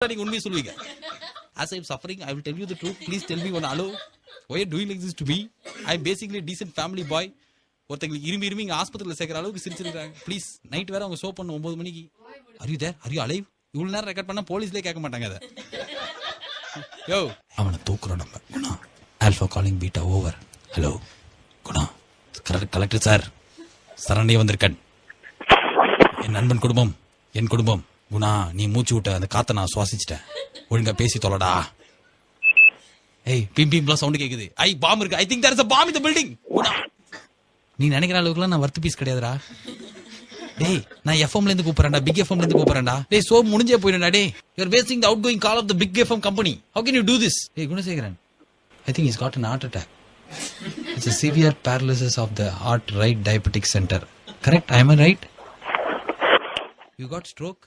நீங்க உண்மையை சொல்லுவீங்க. As I am suffering, I will tell you the truth. Please tell me one hello. Why are you doing like this to me? I am basically a decent family boy. ஒருத்தங்களுக்கு இருமி இங்க ஆஸ்பத்திரியில் சேர்க்கிற அளவுக்கு சிரிச்சிருக்காங்க. Please night வேற அவங்க show பண்ண 9 மணிக்கு. Are you there? Are you alive? இவ்வளவு நேரம் ரெக்கார்ட் பண்ணா போலீஸ்லயே கேட்க மாட்டாங்க அதை. யோ அவனை தூக்குறோம் நம்ம. Guna alpha calling beta over. Hello Guna collector sir சரண்டே வந்திருக்கேன். என் நண்பன் குடும்பம் என் குடும்பம். குணா நீ மூச்சு விட்ட அந்த காத்த நான் சுவாசிச்சிட்டேன். ஒழுங்கா பேசி தொலைடா. ஏய் பீம் பீம்லாம் சவுண்ட் கேக்குது. ஐ பாம் இருக்கு. I think there is a bomb in the building. Guna நீ நினைக்கிற அளவுக்குலாம் நான் வர்த்து பீஸ் கிடையாதுடா. டேய் நான் எஃப்எம்ல இருந்து கூப்பிடுறேன்டா. பிக் எஃப்எம்ல இருந்து கூப்பிடுறேன்டா. டேய் சோ முடிஞ்சே போயிடுடா. டேய் you are wasting the outgoing call of the big FM company. How can you do this? Hey Gunasekaran, I think he's got an heart attack. It's a severe paralysis of the heart right diabetic center. Correct? Am I right? You got stroke?